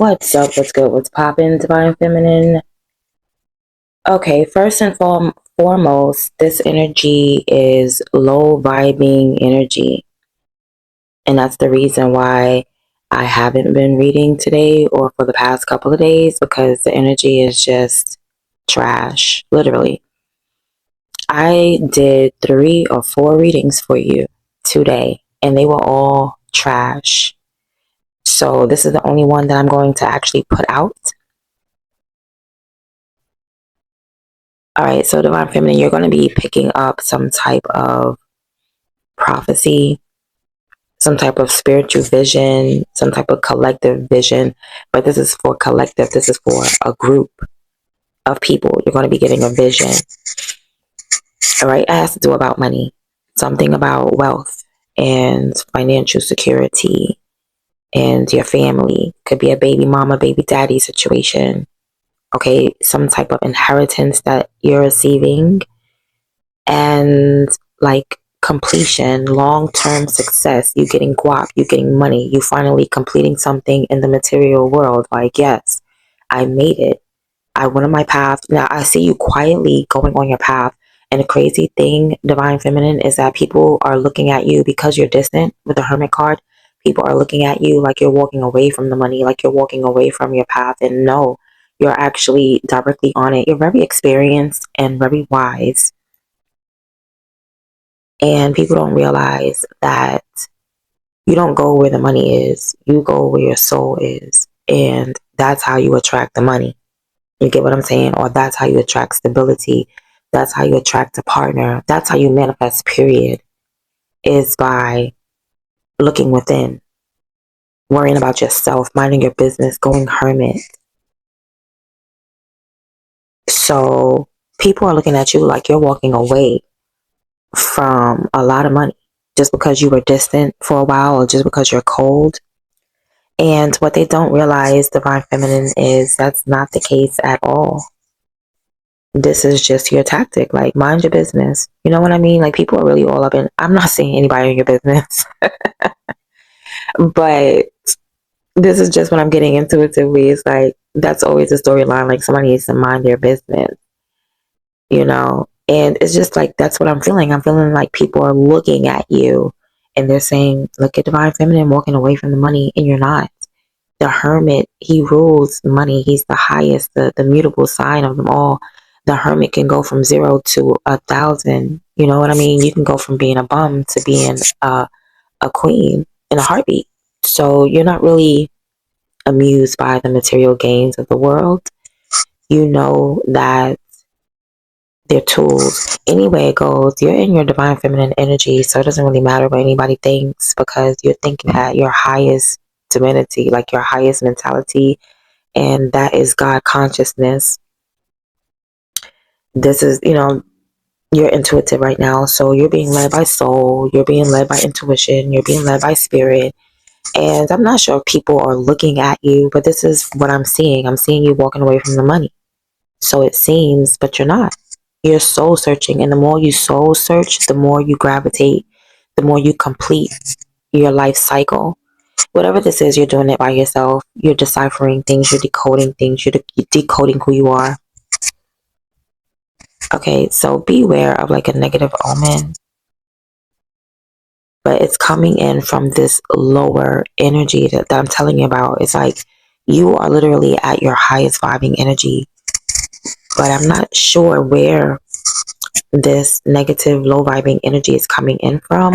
What's up? What's good? What's poppin', Divine Feminine? Okay, first and foremost, this energy is low vibing energy. And that's the reason why I haven't been reading today or for the past couple of days because the energy is just trash, literally. I did 3 or 4 readings for you today, and they were all trash. So this is the only one that I'm going to actually put out. All right, so Divine Feminine, you're going to be picking up some type of prophecy, some type of spiritual vision, some type of collective vision. But this is for collective, this is for a group of people. You're going to be getting a vision. All right, it has to do about money, something about wealth and financial security and your family. Could be a baby mama, baby daddy situation. Okay, some type of inheritance that you're receiving and like completion, long-term success, you getting guap, you getting money, you finally completing something in the material world. Like, yes, I made it. I went on my path. Now I see you quietly going on your path. And the crazy thing, Divine Feminine, is that people are looking at you because you're distant with the Hermit card. People are looking at you like you're walking away from the money, like you're walking away from your path. And no, you're actually directly on it. You're very experienced and very wise. And people don't realize that you don't go where the money is, you go where your soul is. And that's how you attract the money. You get what I'm saying? Or that's how you attract stability. That's how you attract a partner. That's how you manifest, period, is by looking within, worrying about yourself, minding your business, going hermit. So people are looking at you like you're walking away from a lot of money just because you were distant for a while or just because you're cold. And what they don't realize, Divine Feminine, is that's not the case at all. This is just your tactic. Like, mind your business. You know what I mean? Like, people are really all up in, I'm not saying anybody in your business, but this is just what I'm getting intuitively. It's like, that's always a storyline. Like, somebody needs to mind their business, you know? And it's just like, that's what I'm feeling. I'm feeling like people are looking at you and they're saying, look at Divine Feminine walking away from the money, and you're not. The Hermit, he rules money. He's the highest, the mutable sign of them all. The Hermit can go from 0 to 1,000. You know what I mean? You can go from being a bum to being a queen in a heartbeat. So you're not really amused by the material gains of the world. You know that they're tools. Anyway it goes, you're in your Divine Feminine energy, so it doesn't really matter what anybody thinks because you're thinking at your highest divinity, like your highest mentality, and that is God consciousness. This is, you're intuitive right now, so you're being led by soul, you're being led by intuition, you're being led by spirit. And I'm not sure if people are looking at you, but this is what I'm seeing. I'm seeing you walking away from the money. So it seems, but you're not. You're soul searching, and the more you soul search, the more you gravitate, the more you complete your life cycle. Whatever this is, you're doing it by yourself. You're deciphering things, you're decoding things, you're decoding who you are. Okay, so beware of like a negative omen, but it's coming in from this lower energy that I'm telling you about. It's like you are literally at your highest vibing energy, but I'm not sure where this negative low vibing energy is coming in from.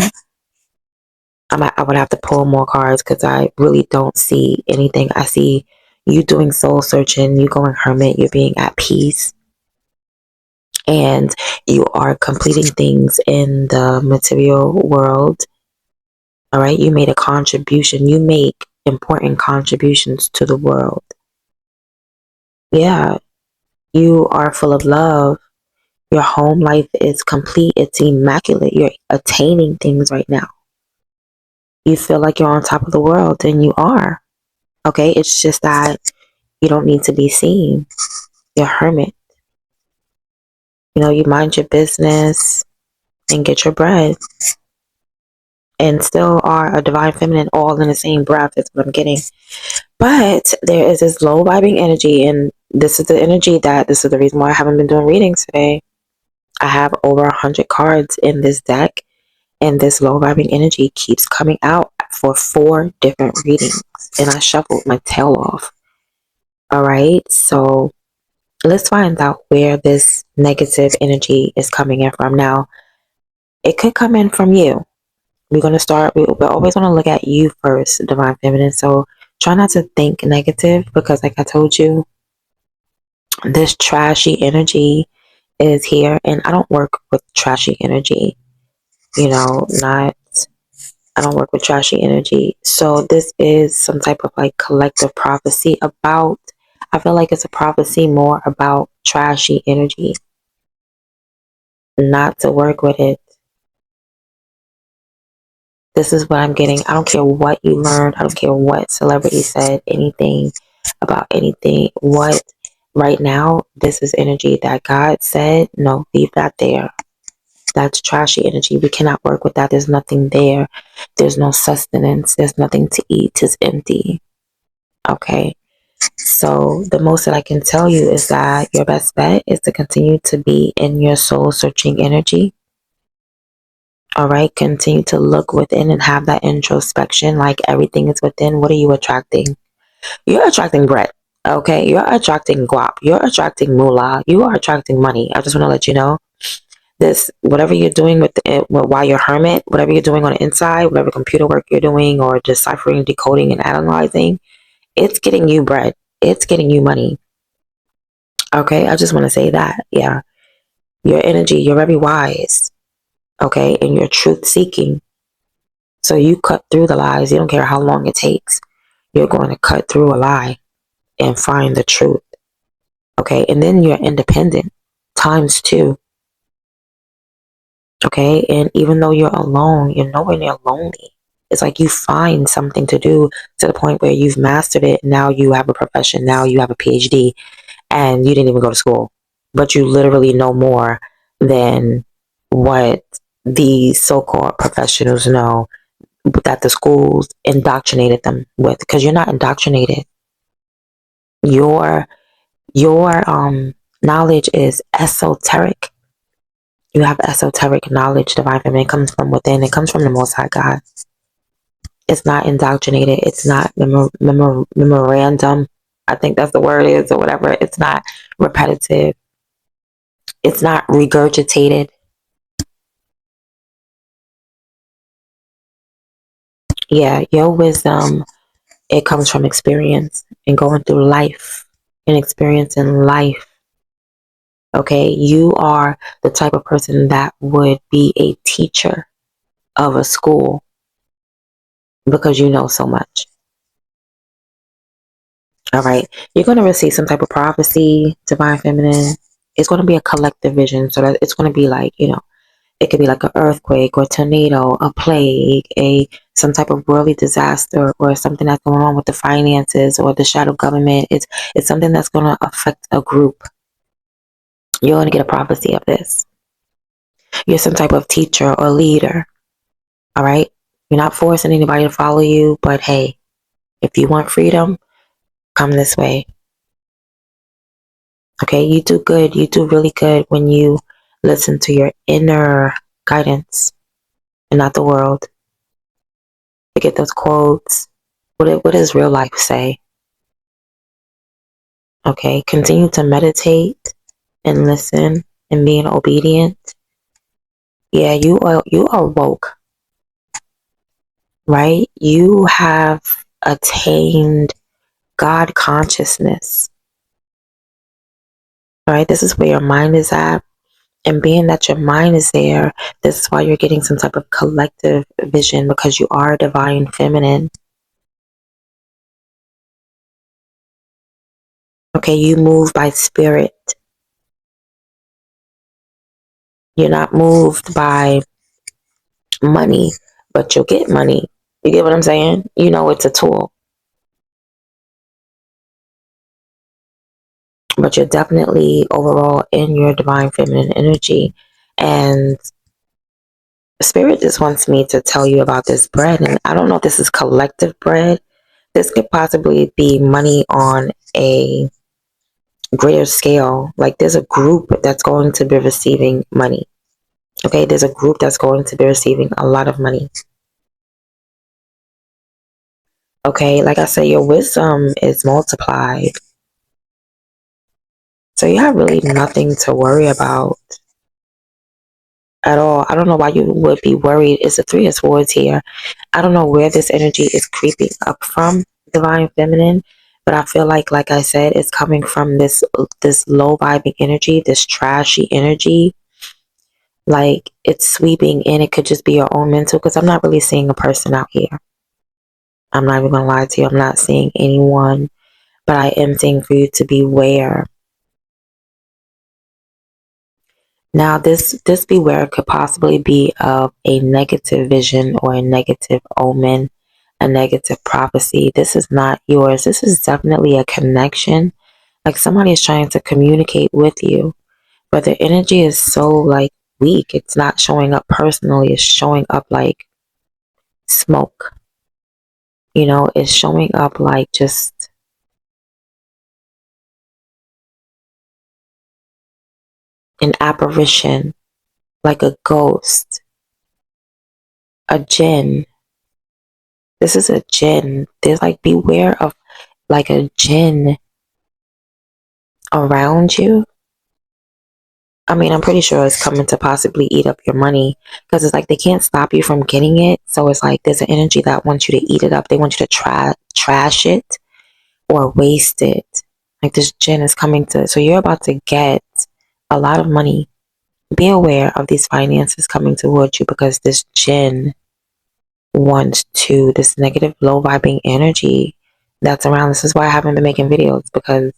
I would have to pull more cards because I really don't see anything. I see you doing soul searching, you going hermit, you're being at peace, and you are completing things in the material world. All right, you made a contribution. You make important contributions to the world. Yeah, you are full of love. Your home life is complete. It's immaculate. You're attaining things right now. You feel like you're on top of the world, and you are. Okay, it's just that you don't need to be seen. You're a hermit. You mind your business and get your bread. and still are a divine feminine all in the same breath. Is what I'm getting. But there is this low vibing energy, and this is the energy that this is the reason why I haven't been doing readings today. I have over 100 cards in this deck, and this low vibing energy keeps coming out for 4 different readings, and I shuffled my tail off. All right, so let's find out where this negative energy is coming in from. Now, it could come in from you. We're going to start, we're always going to look at you first, Divine Feminine. So try not to think negative because, like I told you, this trashy energy is here, and I don't work with trashy energy, not, I don't work with trashy energy. So this is some type of like collective prophecy about, I feel like it's a prophecy more about trashy energy, not to work with it. This is what I'm getting. I don't care what you learned. I don't care what celebrity said anything about anything. What right now, this is energy that God said, no, leave that there. That's trashy energy. We cannot work with that. There's nothing there. There's no sustenance. There's nothing to eat. It's empty. Okay. So the most that I can tell you is that your best bet is to continue to be in your soul searching energy. All right. Continue to look within and have that introspection. Like everything is within. What are you attracting? You're attracting bread. Okay. You're attracting guap. You're attracting moolah. You are attracting money. I just want to let you know this, whatever you're doing with it while you're hermit, whatever you're doing on the inside, whatever computer work you're doing or deciphering, decoding, and analyzing, it's getting you bread. It's getting you money. Okay. I just want to say that. Yeah. Your energy, you're very wise. Okay. And you're truth seeking. So you cut through the lies. You don't care how long it takes. You're going to cut through a lie and find the truth. Okay. And then you're independent times 2. Okay. And even though you're alone, you're nowhere near lonely. It's like you find something to do to the point where you've mastered it. Now you have a profession. Now you have a PhD and you didn't even go to school, but you literally know more than what the so-called professionals know that the schools indoctrinated them with, because you're not indoctrinated. Your knowledge is esoteric. You have esoteric knowledge, divine feminine. It comes from within. It comes from the Most High God. It's not indoctrinated. It's not memorandum. I think that's the word is, or whatever. It's not repetitive. It's not regurgitated. Yeah, your wisdom, it comes from experience and going through life and experiencing life. Okay, you are the type of person that would be a teacher of a school because you know so much. All right, you're going to receive some type of prophecy, divine feminine. It's going to be a collective vision, so that it's going to be like, it could be like an earthquake or a tornado, a plague, some type of worldly disaster, or something that's going on with the finances or the shadow government. It's something that's going to affect a group. You're going to get a prophecy of this. You're some type of teacher or leader. All right. You're not forcing anybody to follow you, but hey, if you want freedom, come this way. Okay. You do good. You do really good when you listen to your inner guidance and not the world. To get those quotes. What does real life say? Okay. Continue to meditate and listen and being obedient. Yeah, you are woke. Right? You have attained God consciousness. Right? This is where your mind is at. And being that your mind is there, this is why you're getting some type of collective vision, because you are divine feminine. Okay, you move by spirit. You're not moved by money, but you'll get money. You get what I'm saying? You know it's a tool. But you're definitely overall in your divine feminine energy. And Spirit just wants me to tell you about this bread, and I don't know if this is collective bread. This could possibly be money on a greater scale. Like there's a group that's going to be receiving money. Okay, there's a group that's going to be receiving a lot of money. Okay, like I said, your wisdom is multiplied. So you have really nothing to worry about at all. I don't know why you would be worried. It's the Three of Swords here. I don't know where this energy is creeping up from, Divine Feminine, but I feel like I said, it's coming from this low vibing energy, this trashy energy. Like it's sweeping in. It could just be your own mental, because I'm not really seeing a person out here. I'm not even gonna lie to you. I'm not seeing anyone, but I am saying for you to beware. Now, this beware could possibly be of a negative vision or a negative omen, a negative prophecy. This is not yours. This is definitely a connection. Like somebody is trying to communicate with you, but the energy is so like weak. It's not showing up personally. It's showing up like smoke. You know, it's showing up like just an apparition, like a ghost, a jinn. This is a jinn. There's like beware of like a jinn around you. I mean, I'm pretty sure it's coming to possibly eat up your money, because it's like they can't stop you from getting it. So it's like there's an energy that wants you to eat it up. They want you to trash it or waste it. Like this jinn is coming to, so you're about to get a lot of money. Be aware of these finances coming towards you, because this jinn wants to, this negative low vibing energy that's around. This is why I haven't been making videos, because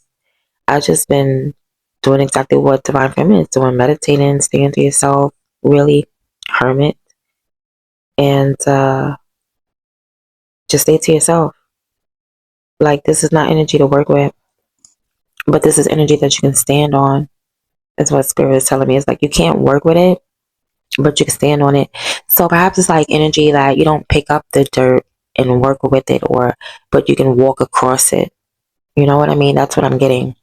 I've just been doing exactly what Divine Feminine is doing, meditating, staying to yourself, really hermit, and just stay to yourself. Like this is not energy to work with, but this is energy that you can stand on. That's what Spirit is telling me. It's like you can't work with it, but you can stand on it. So perhaps it's like energy that you don't pick up the dirt and work with it, or but you can walk across it. You know what I mean? That's what I'm getting.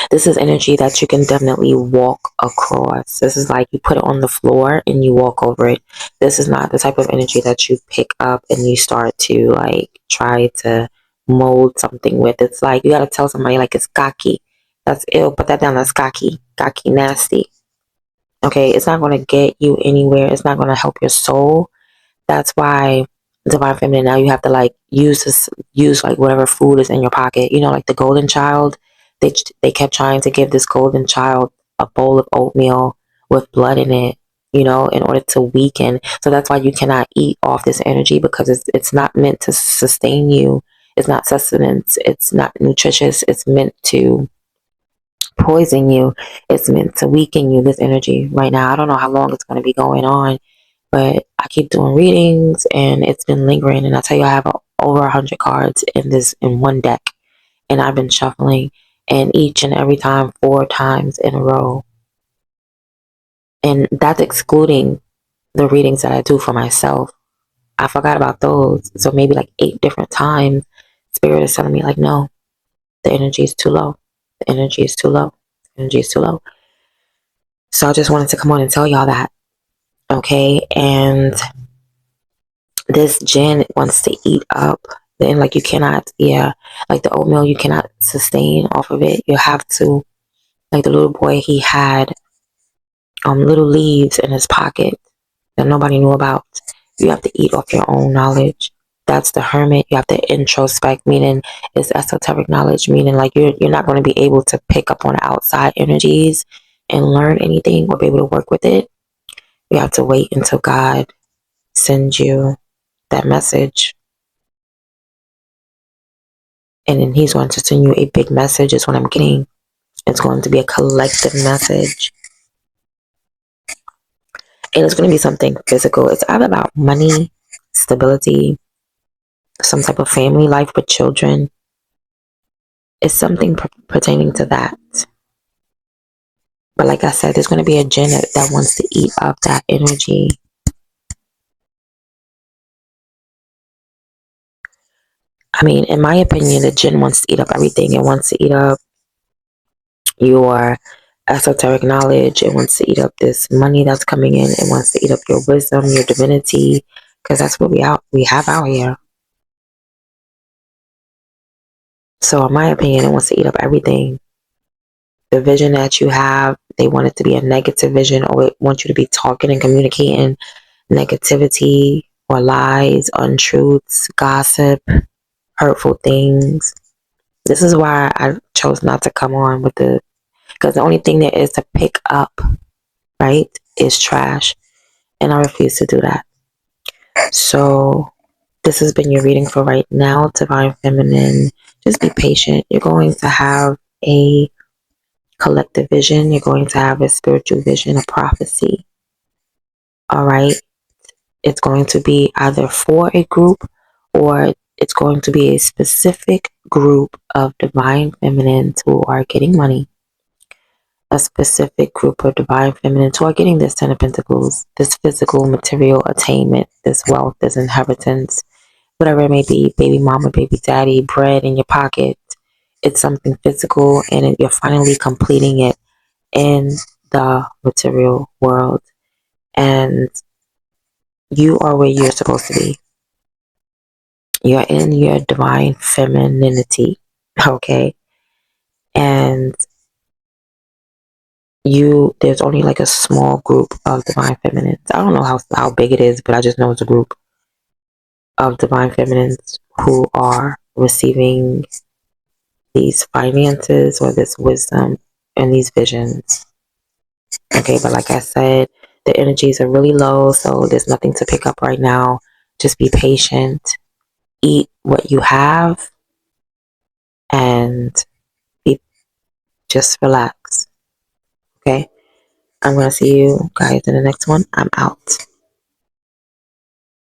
This is energy that you can definitely walk across. This is like you put it on the floor and you walk over it. This is not the type of energy that you pick up and you start to like try to mold something with. It's like you gotta tell somebody like it's cocky. That's ill. Put that down. That's cocky. Cocky nasty. Okay, it's not gonna get you anywhere. It's not gonna help your soul. That's why Divine Feminine, now you have to like use like whatever food is in your pocket. You know, like the golden child. They kept trying to give this golden child a bowl of oatmeal with blood in it, you know, in order to weaken. So that's why you cannot eat off this energy, because it's not meant to sustain you. It's not sustenance. It's not nutritious. It's meant to poison you. It's meant to weaken you, this energy right now. I don't know how long it's going to be going on, but I keep doing readings and it's been lingering. And I tell you, I have over 100 cards in one deck, and I've been shuffling, and each and every time 4 times in a row. And that's excluding the readings that I do for myself. I forgot about those. So maybe like 8 different times, Spirit is telling me like, no, the energy is too low. The energy is too low. The energy is too low. So I just wanted to come on and tell y'all that. Okay. And this gin wants to eat up. Then like you cannot, yeah, like the oatmeal, you cannot sustain off of it. You have to, like the little boy, he had little leaves in his pocket that nobody knew about. You have to eat off your own knowledge. That's the hermit. You have to introspect, meaning it's esoteric knowledge, meaning like you're not going to be able to pick up on outside energies and learn anything or be able to work with it. You have to wait until God sends you that message. And then he's going to send you a big message, is what I'm getting. It's going to be a collective message. And it's going to be something physical. It's either about money, stability, some type of family life with children. It's something pertaining to that. But like I said, there's going to be a jinn that wants to eat up that energy. I mean, in my opinion, the jinn wants to eat up everything. It wants to eat up your esoteric knowledge. It wants to eat up this money that's coming in. It wants to eat up your wisdom, your divinity, because that's what we have out here. So in my opinion, it wants to eat up everything. The vision that you have, they want it to be a negative vision, or it wants you to be talking and communicating negativity or lies, untruths, gossip, hurtful things. This is why I chose not to come on with because the only thing there is to pick up, right, is trash. And I refuse to do that. So this has been your reading for right now, Divine Feminine. Just be patient. You're going to have a collective vision. You're going to have a spiritual vision, a prophecy. All right. It's going to be either for a group, or it's going to be a specific group of divine feminines who are getting money. A specific group of divine feminines who are getting this Ten of Pentacles, this physical material attainment, this wealth, this inheritance, whatever it may be, baby mama, baby daddy, bread in your pocket. It's something physical, and you're finally completing it in the material world. And you are where you're supposed to be. You're in your divine femininity, okay? And there's only like a small group of divine feminines. I don't know how big it is, but I just know it's a group of divine feminines who are receiving these finances or this wisdom and these visions. Okay, but like I said, the energies are really low, so there's nothing to pick up right now. Just be patient, eat what you have, and be just relax. Okay, I'm gonna see you guys in the next one. I'm out.